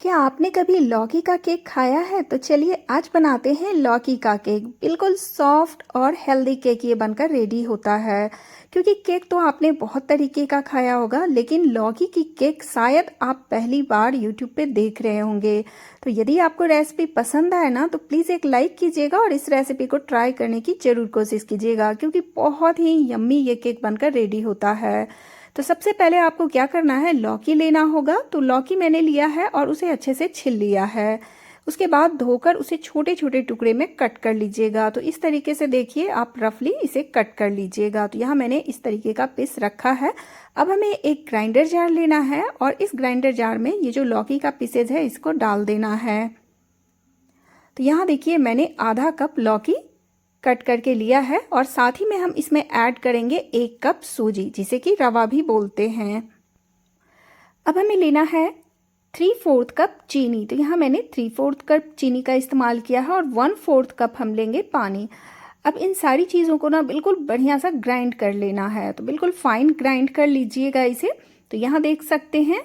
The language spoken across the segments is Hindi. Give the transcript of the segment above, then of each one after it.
क्या आपने कभी लौकी का केक खाया है? तो चलिए आज बनाते हैं लौकी का केक। बिल्कुल सॉफ्ट और हेल्दी केक ये बनकर रेडी होता है। क्योंकि केक तो आपने बहुत तरीके का खाया होगा, लेकिन लौकी की केक शायद आप पहली बार यूट्यूब पे देख रहे होंगे। तो यदि आपको रेसिपी पसंद आए ना, तो प्लीज़ एक लाइक कीजिएगा और इस रेसिपी को ट्राई करने की ज़रूर कोशिश कीजिएगा, क्योंकि बहुत ही यम्मी ये केक बनकर रेडी होता है। तो सबसे पहले आपको क्या करना है, लौकी लेना होगा। तो लौकी मैंने लिया है और उसे अच्छे से छिल लिया है। उसके बाद धोकर उसे छोटे छोटे टुकड़े में कट कर लीजिएगा। तो इस तरीके से देखिए आप रफली इसे कट कर लीजिएगा। तो यहाँ मैंने इस तरीके का पीस रखा है। अब हमें एक ग्राइंडर जार लेना है और इस ग्राइंडर जार में ये जो लौकी का पीसेज है इसको डाल देना है। तो यहाँ देखिए मैंने आधा कप लौकी कट करके लिया है और साथ ही में हम इसमें ऐड करेंगे 1 कप सूजी, जिसे कि रवा भी बोलते हैं। अब हमें लेना है 3/4 कप चीनी। तो यहाँ मैंने 3/4 कप चीनी का इस्तेमाल किया है और 1/4 कप हम लेंगे पानी। अब इन सारी चीज़ों को ना बिल्कुल बढ़िया सा ग्राइंड कर लेना है। तो बिल्कुल फाइन ग्राइंड कर लीजिएगा इसे। तो यहाँ देख सकते हैं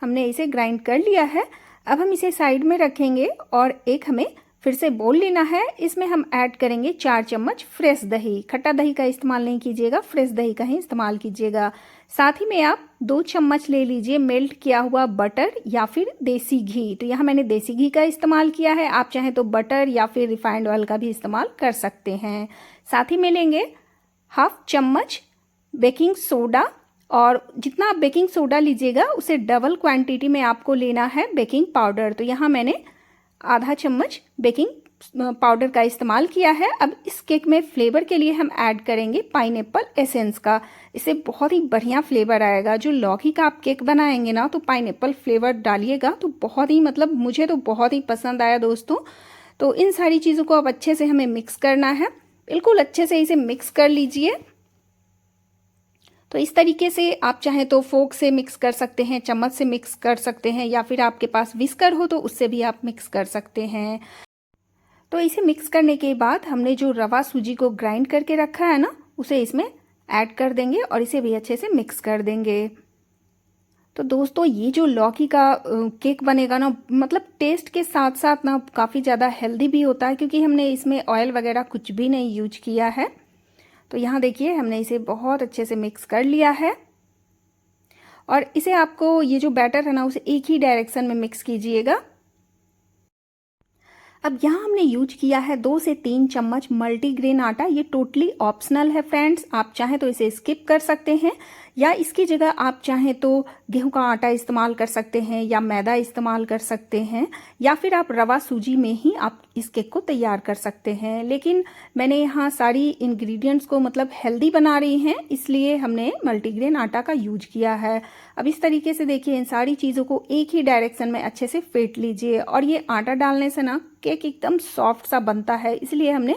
हमने इसे ग्राइंड कर लिया है। अब हम इसे साइड में रखेंगे और एक हमें फिर से बोल लेना है। इसमें हम ऐड करेंगे 4 चम्मच फ्रेश दही। खट्टा दही का इस्तेमाल नहीं कीजिएगा, फ्रेश दही का ही इस्तेमाल कीजिएगा। साथ ही में आप 2 चम्मच ले लीजिए मेल्ट किया हुआ बटर या फिर देसी घी। तो यहाँ मैंने देसी घी का इस्तेमाल किया है, आप चाहें तो बटर या फिर रिफाइंड ऑयल का भी इस्तेमाल कर सकते हैं। साथ ही में लेंगे 1/2 चम्मच बेकिंग सोडा, और जितना आप बेकिंग सोडा लीजिएगा उसे डबल क्वांटिटी में आपको लेना है बेकिंग पाउडर। तो यहाँ मैंने आधा चम्मच बेकिंग पाउडर का इस्तेमाल किया है। अब इस केक में फ्लेवर के लिए हम ऐड करेंगे पाइनएप्पल एसेंस का। इससे बहुत ही बढ़िया फ्लेवर आएगा। जो लौकी का आप केक बनाएंगे ना, तो पाइनएप्पल फ्लेवर डालिएगा तो बहुत ही मुझे तो बहुत ही पसंद आया दोस्तों। तो इन सारी चीज़ों को अब अच्छे से हमें मिक्स करना है। बिल्कुल अच्छे से इसे मिक्स कर लीजिए। तो इस तरीके से आप चाहें तो फोक से मिक्स कर सकते हैं, चम्मच से मिक्स कर सकते हैं, या फिर आपके पास विस्कर हो तो उससे भी आप मिक्स कर सकते हैं। तो इसे मिक्स करने के बाद हमने जो रवा सूजी को ग्राइंड करके रखा है ना, उसे इसमें ऐड कर देंगे और इसे भी अच्छे से मिक्स कर देंगे। तो दोस्तों ये जो लौकी का केक बनेगा ना, टेस्ट के साथ साथ ना काफ़ी ज़्यादा हेल्दी भी होता है, क्योंकि हमने इसमें ऑयल वगैरह कुछ भी नहीं यूज किया है। तो यहाँ देखिए हमने इसे बहुत अच्छे से मिक्स कर लिया है और इसे आपको ये जो बैटर है ना, उसे एक ही डायरेक्शन में मिक्स कीजिएगा। अब यहाँ हमने यूज किया है 2 से 3 चम्मच मल्टीग्रेन आटा। ये टोटली ऑप्शनल है फ्रेंड्स, आप चाहें तो इसे स्किप कर सकते हैं, या इसकी जगह आप चाहें तो गेहूं का आटा इस्तेमाल कर सकते हैं या मैदा इस्तेमाल कर सकते हैं, या फिर आप रवा सूजी में ही आप इस केक को तैयार कर सकते हैं। लेकिन मैंने यहाँ सारी इंग्रेडिएंट्स को हेल्दी बना रही हैं, इसलिए हमने मल्टीग्रेन आटा का यूज किया है। अब इस तरीके से देखिए इन सारी चीज़ों को एक ही डायरेक्शन में अच्छे से फेंट लीजिए, और ये आटा डालने से ना केक एकदम सॉफ्ट सा बनता है, इसलिए हमने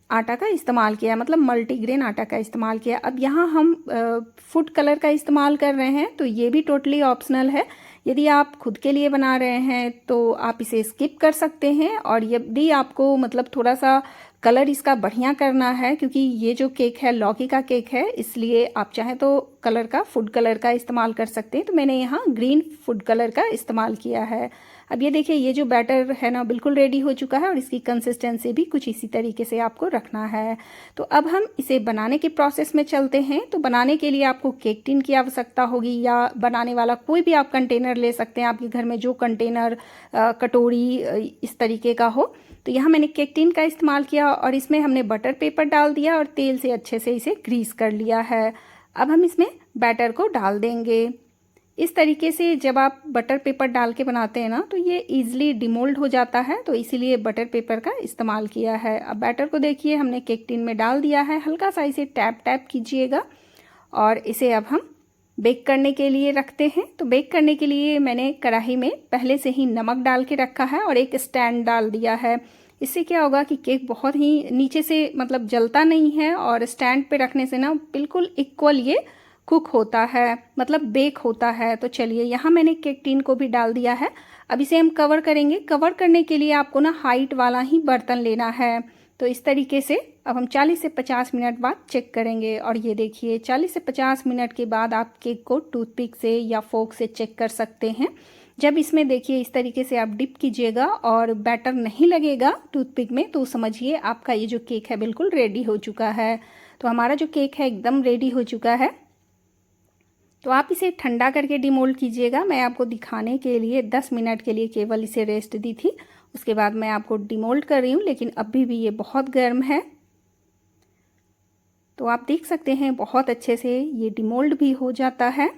आटा का इस्तेमाल किया, मल्टीग्रेन आटा का इस्तेमाल किया। अब यहाँ हम फूड कलर का इस्तेमाल कर रहे हैं, तो ये भी टोटली ऑप्शनल है। यदि आप खुद के लिए बना रहे हैं तो आप इसे स्किप कर सकते हैं, और यदि आपको थोड़ा सा कलर इसका बढ़िया करना है, क्योंकि ये जो केक है लौकी का केक है, इसलिए आप चाहें तो कलर का फूड कलर का इस्तेमाल कर सकते हैं। तो मैंने यहाँ ग्रीन फूड कलर का इस्तेमाल किया है। अब ये देखिए ये जो बैटर है ना बिल्कुल रेडी हो चुका है, और इसकी कंसिस्टेंसी भी कुछ इसी तरीके से आपको रखना है। तो अब हम इसे बनाने के प्रोसेस में चलते हैं। तो बनाने के लिए आपको केक टिन की आवश्यकता होगी, या बनाने वाला कोई भी आप कंटेनर ले सकते हैं, आपके घर में जो कंटेनर कटोरी इस तरीके का हो। तो यहाँ मैंने केक टिन का इस्तेमाल किया और इसमें हमने बटर पेपर डाल दिया और तेल से अच्छे से इसे ग्रीस कर लिया है। अब हम इसमें बैटर को डाल देंगे। इस तरीके से जब आप बटर पेपर डाल के बनाते हैं ना, तो ये इजीली डिमोल्ड हो जाता है, तो इसीलिए बटर पेपर का इस्तेमाल किया है। अब बैटर को देखिए हमने केक टिन में डाल दिया है, हल्का सा इसे टैप टैप कीजिएगा और इसे अब हम बेक करने के लिए रखते हैं। तो बेक करने के लिए मैंने कढ़ाई में पहले से ही नमक डाल के रखा है और एक स्टैंड डाल दिया है। इससे क्या होगा कि केक बहुत ही नीचे से जलता नहीं है, और स्टैंड पे रखने से ना बिल्कुल इक्वल ये कुक होता है, बेक होता है। तो चलिए यहाँ मैंने केक टिन को भी डाल दिया है। अब इसे हम कवर करेंगे। कवर करने के लिए आपको ना हाइट वाला ही बर्तन लेना है। तो इस तरीके से अब हम 40 से 50 मिनट बाद चेक करेंगे, और ये देखिए 40 से 50 मिनट के बाद आप केक को टूथपिक से या फोक से चेक कर सकते हैं। जब इसमें देखिए इस तरीके से आप डिप कीजिएगा और बैटर नहीं लगेगा टूथपिक में, तो समझिए आपका ये जो केक है बिल्कुल रेडी हो चुका है। तो हमारा जो केक है एकदम रेडी हो चुका है। तो आप इसे ठंडा करके डिमोल्ड कीजिएगा। मैं आपको दिखाने के लिए 10 मिनट के लिए केवल इसे रेस्ट दी थी, उसके बाद मैं आपको डिमोल्ड कर रही हूँ, लेकिन अभी भी ये बहुत गर्म है। तो आप देख सकते हैं बहुत अच्छे से ये डिमोल्ड भी हो जाता है।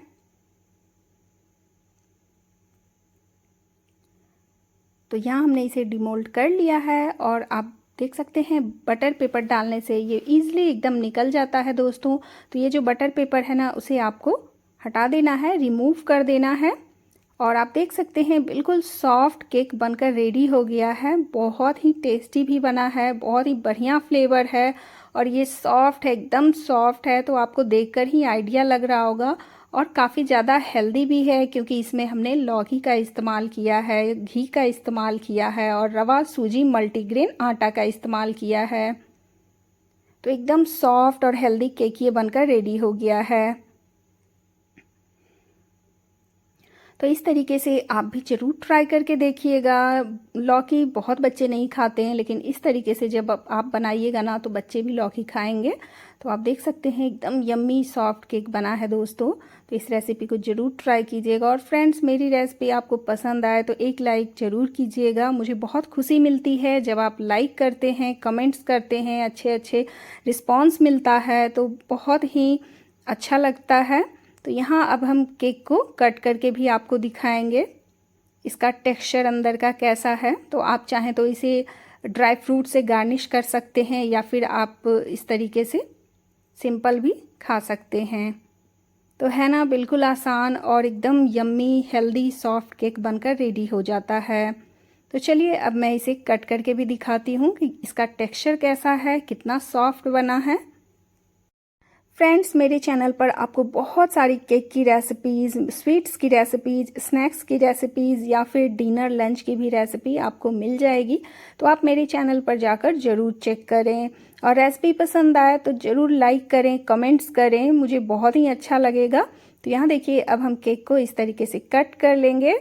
तो यहाँ हमने इसे डिमोल्ड कर लिया है और आप देख सकते हैं बटर पेपर डालने से ये ईजिली एकदम निकल जाता है दोस्तों। तो ये जो बटर पेपर है ना, उसे आपको हटा देना है, रिमूव कर देना है। और आप देख सकते हैं बिल्कुल सॉफ्ट केक बनकर रेडी हो गया है। बहुत ही टेस्टी भी बना है, बहुत ही बढ़िया फ्लेवर है और ये सॉफ्ट है, एकदम सॉफ्ट है। तो आपको देखकर ही आइडिया लग रहा होगा। और काफ़ी ज़्यादा हेल्दी भी है, क्योंकि इसमें हमने लौकी का इस्तेमाल किया है, घी का इस्तेमाल किया है और रवा, सूजी, मल्टीग्रेन आटा का इस्तेमाल किया है। तो एकदम सॉफ्ट और हेल्दी केक ये बनकर रेडी हो गया है। तो इस तरीके से आप भी ज़रूर ट्राई करके देखिएगा। लौकी बहुत बच्चे नहीं खाते हैं, लेकिन इस तरीके से जब आप बनाइएगा ना, तो बच्चे भी लौकी खाएंगे। तो आप देख सकते हैं एकदम यम्मी सॉफ्ट केक बना है दोस्तों। तो इस रेसिपी को ज़रूर ट्राई कीजिएगा। और फ्रेंड्स, मेरी रेसिपी आपको पसंद आए तो एक लाइक ज़रूर कीजिएगा। मुझे बहुत खुशी मिलती है जब आप लाइक करते हैं, कमेंट्स करते हैं, अच्छे अच्छे रिस्पॉन्स मिलता है, तो बहुत ही अच्छा लगता है। तो यहाँ अब हम केक को कट करके भी आपको दिखाएंगे इसका टेक्सचर अंदर का कैसा है। तो आप चाहें तो इसे ड्राई फ्रूट से गार्निश कर सकते हैं, या फिर आप इस तरीके से सिंपल भी खा सकते हैं। तो है ना, बिल्कुल आसान और एकदम यम्मी हेल्दी सॉफ्ट केक बनकर रेडी हो जाता है। तो चलिए अब मैं इसे कट करके भी दिखाती हूँ कि इसका टेक्सचर कैसा है, कितना सॉफ्ट बना है। फ्रेंड्स, मेरे चैनल पर आपको बहुत सारी केक की रेसिपीज़, स्वीट्स की रेसिपीज़, स्नैक्स की रेसिपीज़ या फिर डिनर लंच की भी रेसिपी आपको मिल जाएगी। तो आप मेरे चैनल पर जाकर ज़रूर चेक करें और रेसिपी पसंद आए तो ज़रूर लाइक करें, कमेंट्स करें, मुझे बहुत ही अच्छा लगेगा। तो यहाँ देखिए अब हम केक को इस तरीके से कट कर लेंगे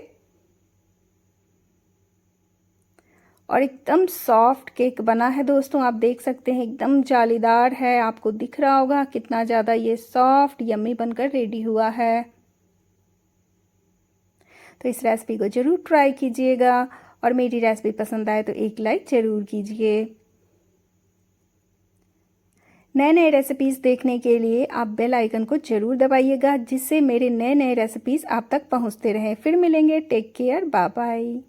और एकदम सॉफ्ट केक बना है दोस्तों। आप देख सकते हैं एकदम जालीदार है, आपको दिख रहा होगा कितना ज़्यादा ये सॉफ्ट यम्मी बनकर रेडी हुआ है। तो इस रेसिपी को ज़रूर ट्राई कीजिएगा और मेरी रेसिपी पसंद आए तो एक लाइक ज़रूर कीजिए। नए नए रेसिपीज़ देखने के लिए आप बेल आइकन को ज़रूर दबाइएगा, जिससे मेरे नए नए रेसिपीज़ आप तक पहुंचते रहें। फिर मिलेंगे, टेक केयर, बाय बाय।